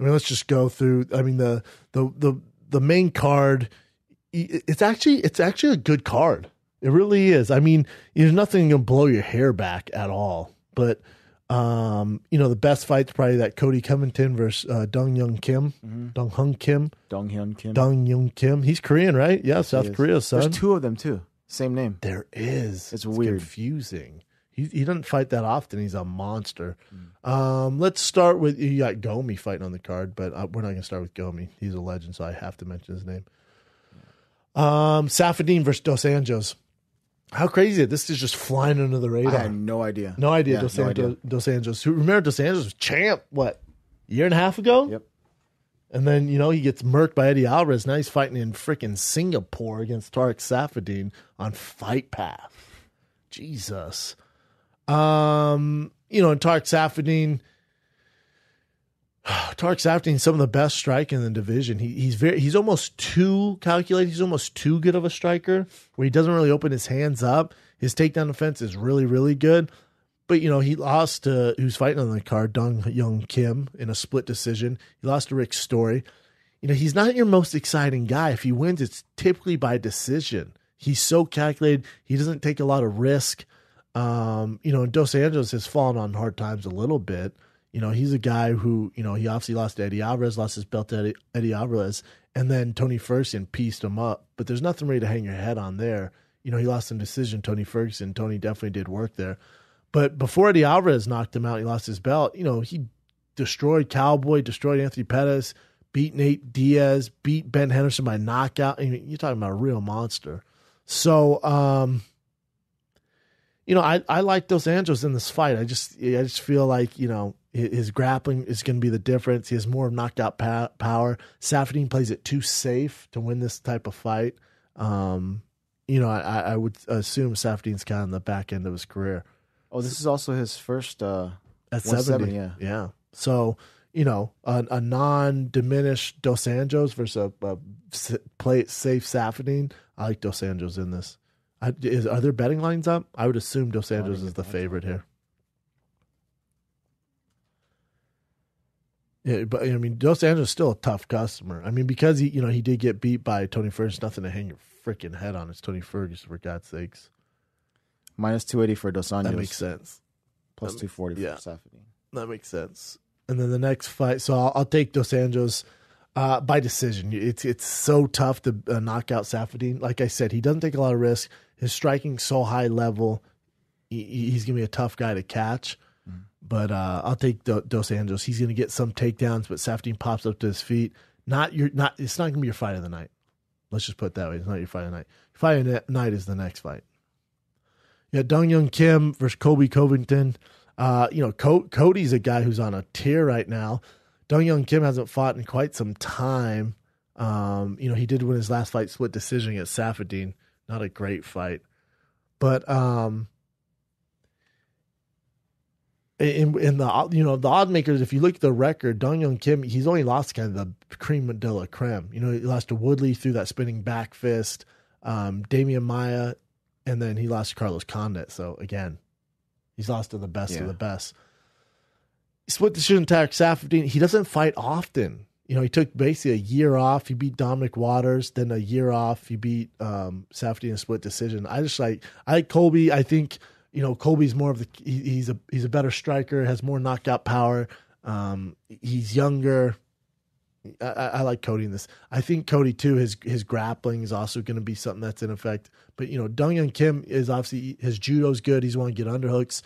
I mean, let's just go through. I mean, the main card. It's actually a good card. It really is. I mean, there's nothing gonna blow your hair back at all. But the best fight's probably that Cody Covington versus Dong Hyun Kim. Dong Hyun Kim. He's Korean, right? Yeah, South Korea, son. There's two of them too. Same name. There is. It's weird. Confusing. He doesn't fight that often. He's a monster. Let's start with, you got Gomi fighting on the card, but we're not going to start with Gomi. He's a legend, so I have to mention his name. Safadine versus Dos Anjos. How crazy is it? This is just flying under the radar. I had no idea. No idea. Dos Anjos. Remember, Dos Anjos was champ, what, a year and a half ago? Yep. And then, he gets murked by Eddie Alvarez. Now he's fighting in freaking Singapore against Tariq Safadine on Fight Path. Jesus. And Tariq Safadine, some of the best striking in the division. He's almost too calculated. He's almost too good of a striker where he doesn't really open his hands up. His takedown defense is really, really good. But, he lost to, who's fighting on the card, Dong Hyun Kim in a split decision. He lost to Rick Story. He's not your most exciting guy. If he wins, it's typically by decision. He's so calculated. He doesn't take a lot of risk. Dos Anjos has fallen on hard times a little bit. He's a guy who, he obviously lost to Eddie Alvarez, lost his belt to Eddie Alvarez, and then Tony Ferguson pieced him up. But there's nothing really to hang your head on there. He lost in decision, Tony Ferguson. Tony definitely did work there. But before Eddie Alvarez knocked him out, he lost his belt. He destroyed Cowboy, destroyed Anthony Pettis, beat Nate Diaz, beat Ben Henderson by knockout. I mean, you're talking about a real monster. So, I like Dos Anjos in this fight. I just feel like, his grappling is going to be the difference. He has more knockout power. Safadine plays it too safe to win this type of fight. I would assume Safadine's kind of on the back end of his career. Oh, this is also his first at 70. Yeah. So, a non-diminished Dos Anjos versus a play it safe Safadine. I like Dos Anjos in this. Are there betting lines up? I would assume Dos Anjos is the favorite here. Yeah, but Dos Anjos is still a tough customer. Because he did get beat by Tony Ferguson. Nothing to hang your freaking head on. It's Tony Ferguson, for God's sakes. Minus 280 for Dos Anjos. That makes sense. Plus 240 for Safadine. That makes sense. And then the next fight, so I'll take Dos Anjos by decision. It's so tough to knock out Safadine. Like I said, he doesn't take a lot of risk. His striking's so high level. He's going to be a tough guy to catch. But I'll take Dos Anjos. He's going to get some takedowns, but Safadine pops up to his feet. It's not going to be your fight of the night. Let's just put it that way. It's not your fight of the night. Your fight of the night is the next fight. Yeah, Dong Hyun Kim versus Colby Covington. Cody's a guy who's on a tear right now. Dong Hyun Kim hasn't fought in quite some time. He did win his last fight split decision against Safadine. Not a great fight. But in the odd makers, if you look at the record, Dong Hyun Kim, he's only lost kind of the cream de la creme. He lost to Woodley through that spinning back fist, Damian Maia, and then he lost to Carlos Condit. So again, he's lost to the best of the best. Split decision Tariq Safadine. He doesn't fight often. He took basically a year off. He beat Dominic Waters, then a year off. He beat Safadine in a split decision. I like Colby. I think Colby's more of the he's a better striker, has more knockout power. He's younger. I like Cody in this. I think Cody too. His grappling is also going to be something that's in effect. But Dong Hyun Kim is obviously, his judo's good. He's want to get underhooks.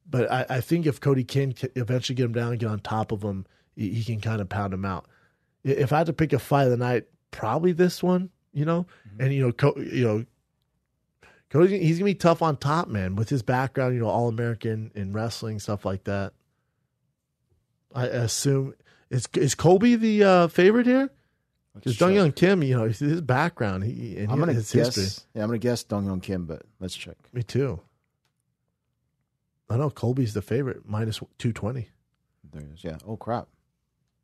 But I think if Cody can eventually get him down and get on top of him, he can kind of pound him out. If I had to pick a fight of the night, probably this one. And Cody, he's gonna be tough on top, man, with his background. All-American in wrestling, stuff like that. I assume. Is Colby the favorite here? Because Dong Hyun Kim, his background, his history. Yeah, I'm gonna guess Dong Hyun Kim, but let's check. Me too. I know Colby's the favorite, minus 220. There it is. Yeah. Oh crap.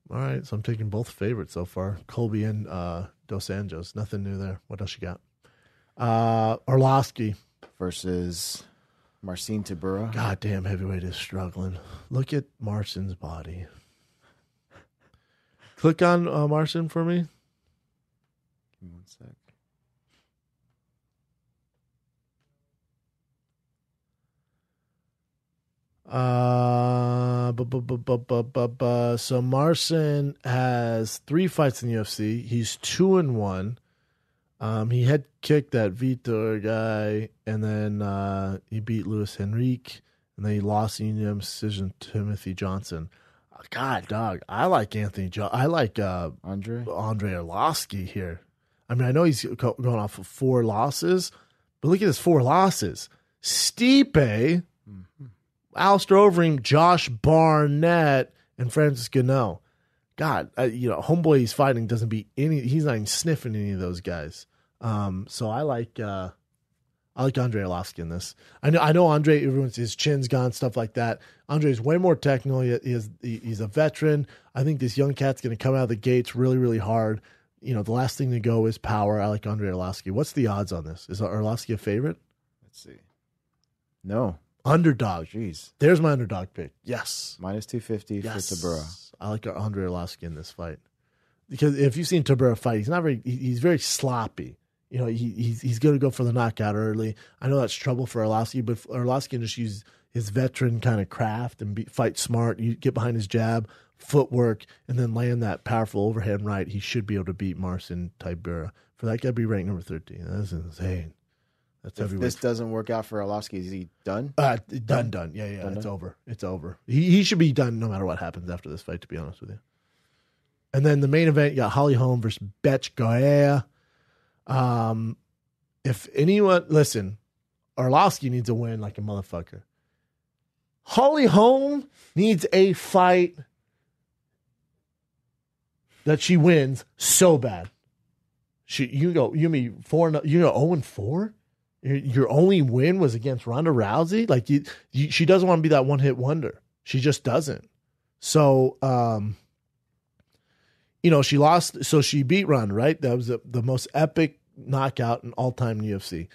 All right, so I'm taking both favorites so far, Colby and Dos Anjos. Nothing new there. What else you got? Orlovsky versus Marcin Tybura. Goddamn, heavyweight is struggling. Look at Marcin's body. Click on Marcin for me. Give me 1 sec. So Marcin has 3 fights in the UFC. He's 2-1. He had kicked that Vitor guy, and then he beat Luis Henrique, and then he lost in unanimous decision to Timothy Johnson. God, dog, I like I like Andre Arlovski here. I mean, I know he's going off of 4 losses, but look at his 4 losses. Stipe, Alistair Overeem, Josh Barnett, and Francis Gano. God, homeboy he's fighting doesn't beat any. He's not even sniffing any of those guys. So I like Andre Arlovski in this. I know Andre. His chin's gone, stuff like that. Andre's way more technical. He's a veteran. I think this young cat's going to come out of the gates really, really hard. The last thing to go is power. I like Andre Arlovski. What's the odds on this? Is Arlovski a favorite? Let's see. No. Underdog. Jeez. There's my underdog pick. Yes. Minus 250 for Tabura. I like Andre Arlovski in this fight. Because if you've seen Tabura fight, he's very sloppy. He's going to go for the knockout early. I know that's trouble for Arlovski, but Arlovski can just use his veteran kind of craft and fight smart. You get behind his jab, footwork, and then land that powerful overhand right. He should be able to beat Marcin Tybura. For that guy to be ranked number 13, that's insane. That's if this doesn't work out for Arlovski, is he done? Done. Yeah. Done. It's over. He should be done no matter what happens after this fight, to be honest with you. And then the main event, you got Holm versus Bethe Correia. If anyone, listen, Arlovski needs a win like a motherfucker. Holm needs a fight that she wins so bad. You go 0-4? Your only win was against Ronda Rousey? Like she doesn't want to be that one-hit wonder. She just doesn't. So, she lost. So she beat Ronda, right? That was the most epic knockout in all time in UFC.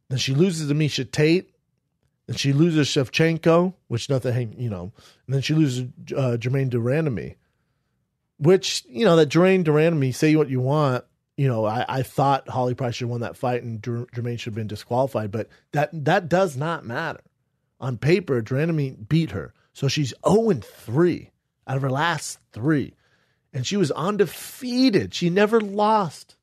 Then she loses to Miesha Tate. Then she loses Shevchenko, which nothing, and then she loses Jermaine Durandamy, which, that Jermaine Durandamy, say what you want, I thought Holly probably should have won that fight and Jermaine should have been disqualified, but that does not matter. On paper, Durandamy beat her. So she's 0-3 out of her last 3. And she was undefeated. She never lost.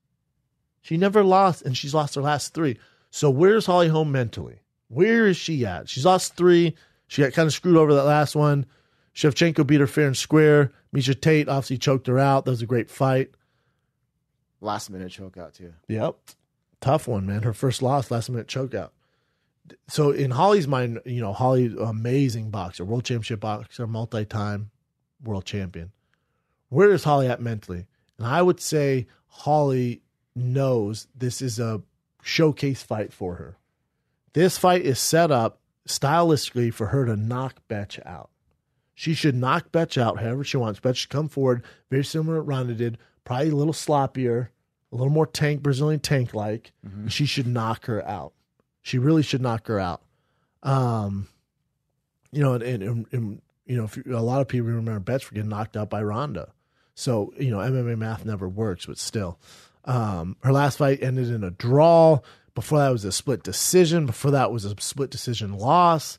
And she's lost her last 3. So where's Holly Holm mentally? Where is she at? She's lost 3. She got kind of screwed over that last one. Shevchenko beat her fair and square. Miesha Tate obviously choked her out. That was a great fight. Last minute chokeout too. Yep. Tough one, man. Her first loss, last minute chokeout. So in Holly's mind, Holly, amazing boxer, world championship boxer, multi-time world champion. Where is Holly at mentally? And I would say Holly knows this is a showcase fight for her. This fight is set up stylistically for her to knock Bethe out. She should knock Bethe out however she wants. Bethe should come forward, very similar to what Ronda did, probably a little sloppier, a little more Brazilian tank-like. Mm-hmm. She should knock her out. She really should knock her out. If a lot of people remember Bethe for getting knocked out by Ronda. So, MMA math never works, but still. Her last fight ended in a draw. Before that was a split decision. Before that was a split decision loss.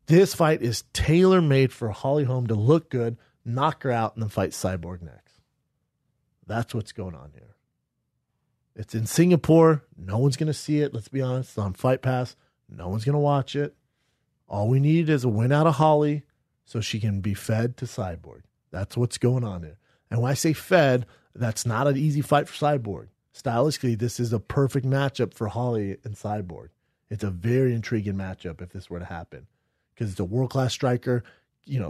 This fight is tailor-made for Holly Holm to look good, knock her out, and then fight Cyborg next. That's what's going on here. It's in Singapore. No one's going to see it. Let's be honest. It's on Fight Pass. No one's going to watch it. All we need is a win out of Holly so she can be fed to Cyborg. That's what's going on here. And when I say fed, that's not an easy fight for Cyborg. Stylistically, this is a perfect matchup for Holly and Cyborg. It's a very intriguing matchup if this were to happen. Because it's a world-class striker.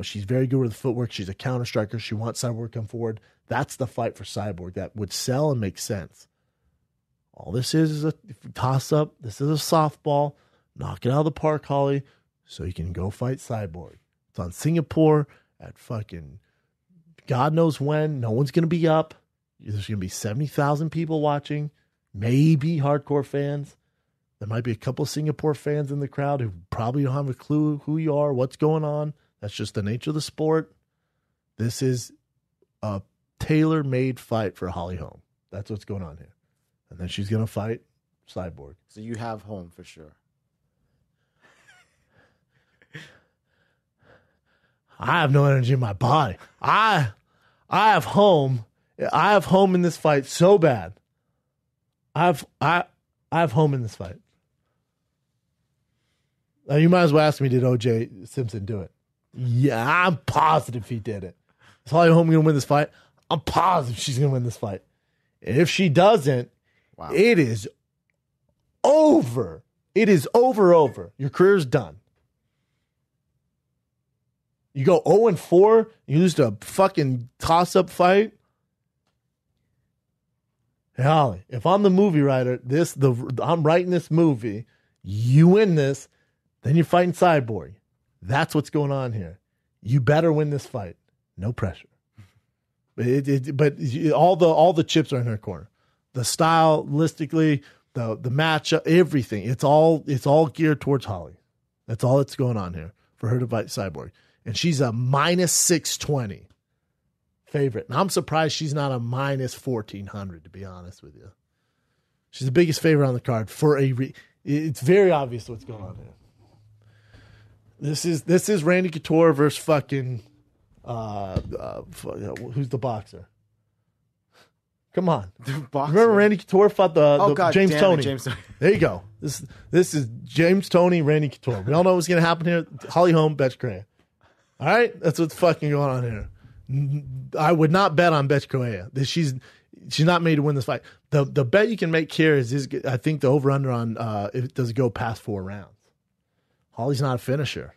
She's very good with the footwork. She's a counter striker. She wants Cyborg to come forward. That's the fight for Cyborg that would sell and make sense. All this is a toss-up. This is a softball. Knock it out of the park, Holly, so you can go fight Cyborg. It's on Singapore at fucking God knows when. No one's going to be up. There's going to be 70,000 people watching, maybe hardcore fans. There might be a couple of Singapore fans in the crowd who probably don't have a clue who you are, what's going on. That's just the nature of the sport. This is a tailor-made fight for Holly Holm. That's what's going on here. And then she's going to fight Cyborg. So you have Holm for sure. I have no energy in my body. I have Holm. I have Holm in this fight so bad. I have Holm in this fight. Now, you might as well ask me, did O.J. Simpson do it? Yeah, I'm positive he did it. Is Holly Holm going to win this fight? I'm positive she's going to win this fight. And if she doesn't, Wow. it is over. It is over. Your career's done. You go 0-4, you lose to a fucking toss-up fight. Hey, Holly, if I'm the movie writer, I'm writing this movie, you win this, then you're fighting Cyborg. That's what's going on here. You better win this fight. No pressure. But all the chips are in her corner. The stylistically, the matchup, everything. It's all geared towards Holly. That's all that's going on here for her to fight Cyborg. And she's a minus 620 favorite. And I'm surprised she's not a minus 1400, to be honest with you. She's the biggest favorite on the card for it's very obvious what's going on here. This is Randy Couture versus fucking who's the boxer? Come on. Remember Randy Couture fought the James Toney. There you go. This is James Toney, Randy Couture. We all know what's going to happen here. Holly Holm, Bethe Correia. All right? That's what's fucking going on here. I would not bet on Bethe Correia. She's not made to win this fight. The bet you can make here is I think the over-under on it does go past 4 rounds. Holly's not a finisher.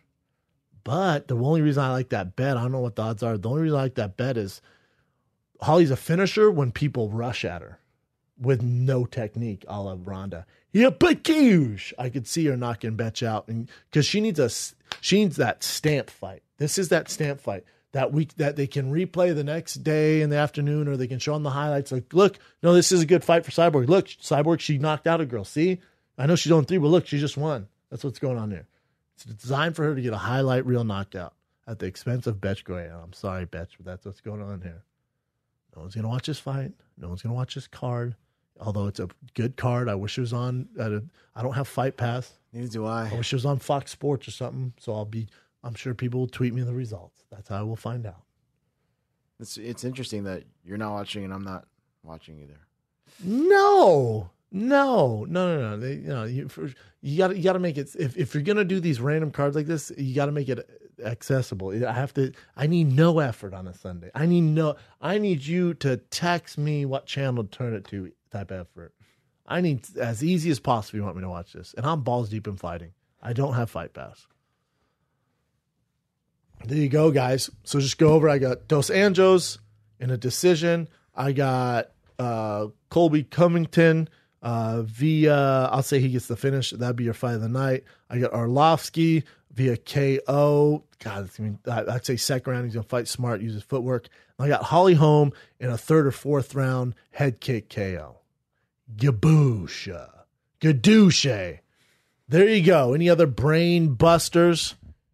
But the only reason I like that bet, I don't know what the odds are. The only reason I like that bet is Holly's a finisher when people rush at her with no technique, a la Ronda. Yeah, but I could see her knocking Bethe out, and because she needs that stamp fight. This is that stamp fight that they can replay the next day in the afternoon, or they can show on the highlights. Like, look, no, this is a good fight for Cyborg. Look, Cyborg, she knocked out a girl. See, I know she's on 3, but look, she just won. That's what's going on there. It's designed for her to get a highlight reel knockout at the expense of Bethe Correia. I'm sorry, Bethe, but that's what's going on here. No one's going to watch this fight. No one's going to watch this card. Although it's a good card. I wish it was on. I don't have Fight Pass. Neither do I. I wish it was on Fox Sports or something. So I'm sure people will tweet me the results. That's how I will find out. It's interesting that you're not watching and I'm not watching either. No. You got to make it. If you're gonna do these random cards like this, you got to make it accessible. I need no effort on a Sunday. I need you to text me what channel to turn it to type effort. I need as easy as possible. You want me to watch this, and I'm balls deep in fighting. I don't have Fight Pass. There you go, guys. So just go over. I got Dos Anjos in a decision. I got Colby Covington via, I'll say he gets the finish. That'd be your fight of the night. I got Arlovsky via KO. God, I'd say second round. He's going to fight smart, use his footwork. I got Holly Holm in a 3rd or 4th round head kick KO. Gadouche. There you go. Any other brain busters?